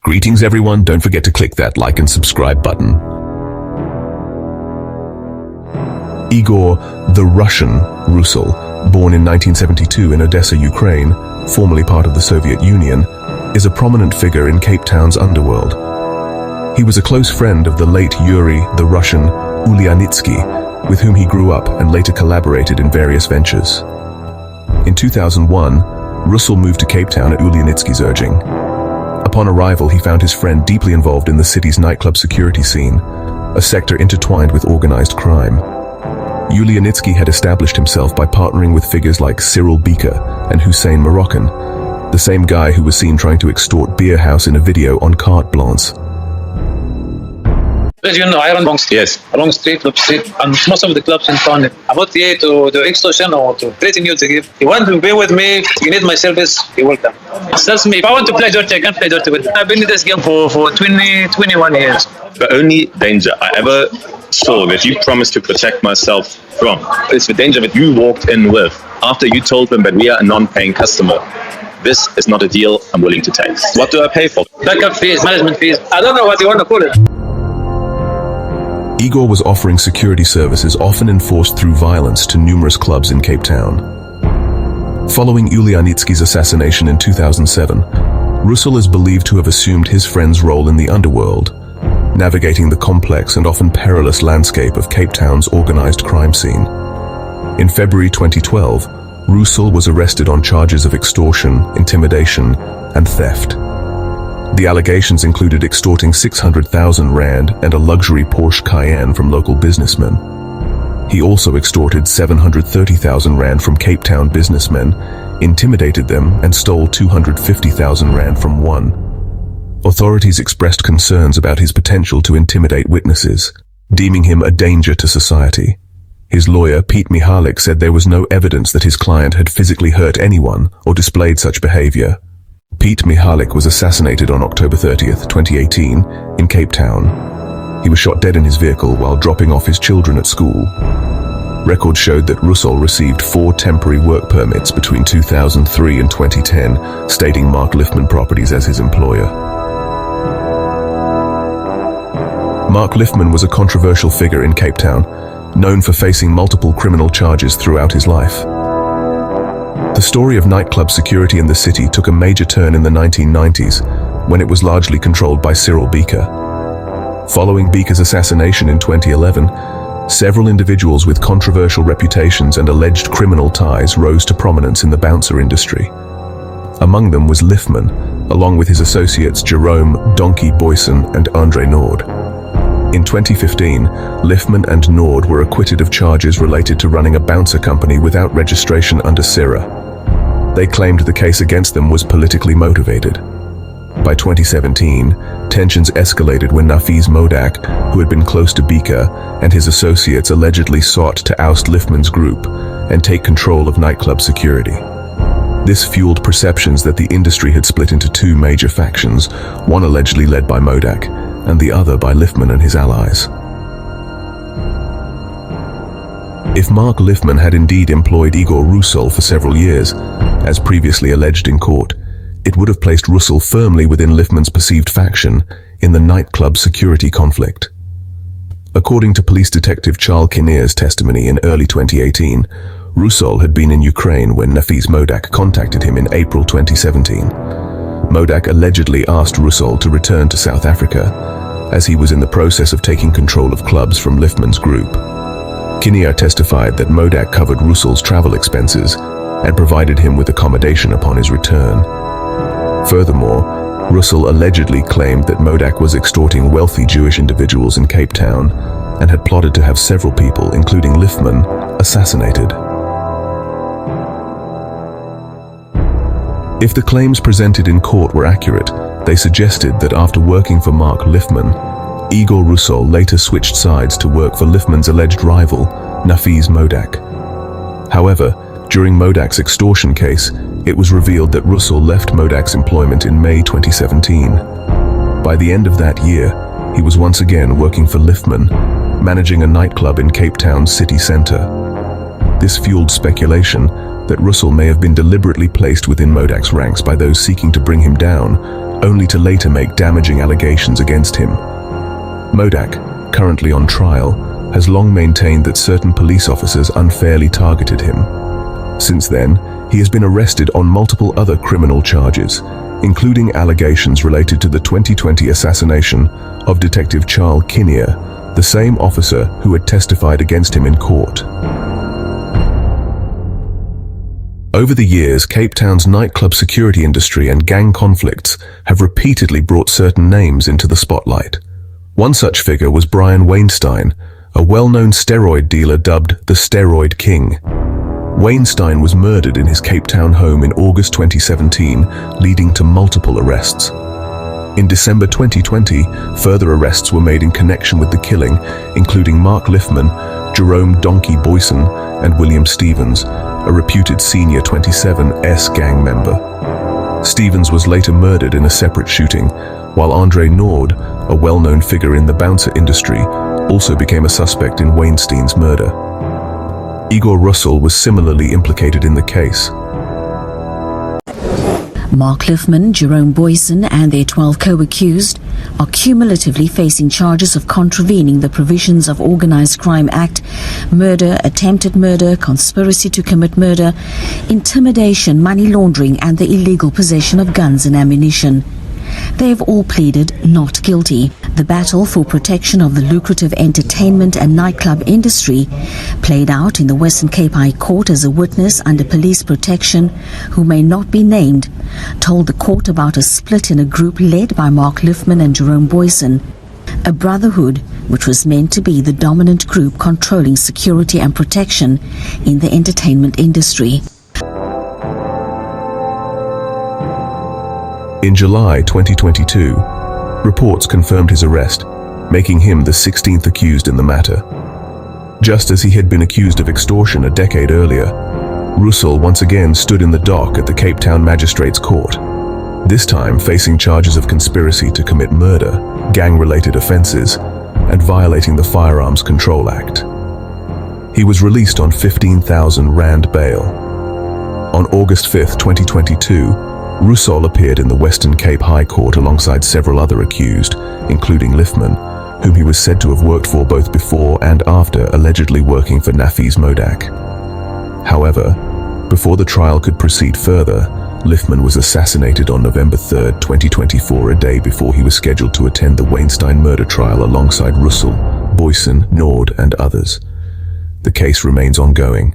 Greetings everyone, don't forget to click that like and subscribe button. Igor The Russian Russol, born in 1972 in Odessa, Ukraine, formerly part of the Soviet Union, is a prominent figure in Cape Town's underworld. He was a close friend of the late Yuri The Russian Ulyanitsky, with whom he grew up and later collaborated in various ventures. In 2001, Russol moved to Cape Town at Ulyanitsky's urging. Upon arrival, he found his friend deeply involved in the city's nightclub security scene, a sector intertwined with organized crime. Ulyanitsky had established himself by partnering with figures like Cyril Bika and Hussein Moroccan, the same guy who was seen trying to extort Beer House in a video on carte blanche. As you know, I run along street, and most of the clubs in town. About here to do extortion or to threaten you to give. You want to be with me, you need my service, you're welcome. That's me. If I want to play dirty, I can play dirty with you. I've been in this game for 21 years. The only danger I ever saw that you promised to protect myself from is the danger that you walked in with after you told them that we are a non-paying customer. This is not a deal I'm willing to take. What do I pay for? Backup fees, management fees. I don't know what you want to call it. Igor was offering security services often enforced through violence to numerous clubs in Cape Town. Following Ulyanitsky's assassination in 2007, Russol is believed to have assumed his friend's role in the underworld, navigating the complex and often perilous landscape of Cape Town's organized crime scene. In February 2012, Russol was arrested on charges of extortion, intimidation, and theft. The allegations included extorting 600,000 rand and a luxury Porsche Cayenne from local businessmen. He also extorted 730,000 rand from Cape Town businessmen, intimidated them, and stole 250,000 rand from one. Authorities expressed concerns about his potential to intimidate witnesses, deeming him a danger to society. His lawyer, Pete Mihalik, said there was no evidence that his client had physically hurt anyone or displayed such behavior. Pete Mihalik was assassinated on October 30th, 2018, in Cape Town. He was shot dead in his vehicle while dropping off his children at school. Records showed that Russol received 4 temporary work permits between 2003 and 2010, stating Mark Liffman Properties as his employer. Mark Liffman was a controversial figure in Cape Town, known for facing multiple criminal charges throughout his life. The story of nightclub security in the city took a major turn in the 1990s, when it was largely controlled by Cyril Bika. Following Bika's assassination in 2011, several individuals with controversial reputations and alleged criminal ties rose to prominence in the bouncer industry. Among them was Liffman, along with his associates Jerome Donkey Boyson and Andre Nord. In 2015, Liffman and Nord were acquitted of charges related to running a bouncer company without registration under CIRA. They claimed the case against them was politically motivated. By 2017, tensions escalated when Nafiz Modak, who had been close to Bika, and his associates allegedly sought to oust Liffman's group and take control of nightclub security. This fueled perceptions that the industry had split into 2 major factions, one allegedly led by Modak, and the other by Liffman and his allies. If Mark Liffman had indeed employed Igor Russol for several years, as previously alleged in court, it would have placed Russol firmly within Liffman's perceived faction in the nightclub security conflict. According to police detective Charles Kinnear's testimony in early 2018, Russol had been in Ukraine when Nafiz Modak contacted him in April 2017. Modak allegedly asked Russol to return to South Africa, as he was in the process of taking control of clubs from Liffman's group. Kinnear testified that Modak covered Russol's travel expenses and provided him with accommodation upon his return. Furthermore, Russol allegedly claimed that Modak was extorting wealthy Jewish individuals in Cape Town and had plotted to have several people, including Liffman, assassinated. If the claims presented in court were accurate, they suggested that after working for Mark Liffman, Igor Russol later switched sides to work for Liffman's alleged rival, Nafiz Modak. However, during Modak's extortion case, it was revealed that Russol left Modak's employment in May 2017. By the end of that year, he was once again working for Liffman, managing a nightclub in Cape Town's city center. This fueled speculation that Russol may have been deliberately placed within Modak's ranks by those seeking to bring him down, only to later make damaging allegations against him. Modak, currently on trial, has long maintained that certain police officers unfairly targeted him. Since then, he has been arrested on multiple other criminal charges, including allegations related to the 2020 assassination of Detective Charles Kinnear, the same officer who had testified against him in court. Over the years, Cape Town's nightclub security industry and gang conflicts have repeatedly brought certain names into the spotlight. One such figure was Brian Weinstein, a well-known steroid dealer dubbed the Steroid King. Weinstein was murdered in his Cape Town home in August 2017, leading to multiple arrests. In December 2020, further arrests were made in connection with the killing, including Mark Liffman, Jerome Donkey Boyson, and William Stevens, a reputed senior 27S gang member. Stevens was later murdered in a separate shooting, while Andre Nord, a well-known figure in the bouncer industry, also became a suspect in Weinstein's murder. Igor Russol was similarly implicated in the case. Mark Liffman, Jerome Boyson and their 12 co-accused are cumulatively facing charges of contravening the provisions of Organized Crime Act, murder, attempted murder, conspiracy to commit murder, intimidation, money laundering and the illegal possession of guns and ammunition. They have all pleaded not guilty. The battle for protection of the lucrative entertainment and nightclub industry played out in the Western Cape High Court as a witness under police protection, who may not be named, told the court about a split in a group led by Mark Liffman and Jerome Boyson, a brotherhood which was meant to be the dominant group controlling security and protection in the entertainment industry. In July 2022, reports confirmed his arrest, making him the 16th accused in the matter. Just as he had been accused of extortion a decade earlier, Russol once again stood in the dock at the Cape Town Magistrates Court, this time facing charges of conspiracy to commit murder, gang-related offenses, and violating the Firearms Control Act. He was released on 15,000 Rand bail. On August 5, 2022, Russol appeared in the Western Cape High Court alongside several other accused, including Liffman, whom he was said to have worked for both before and after allegedly working for Nafis Modak. However, before the trial could proceed further, Liffman was assassinated on November 3, 2024, a day before he was scheduled to attend the Weinstein murder trial alongside Russol, Boyson, Nord, and others. The case remains ongoing,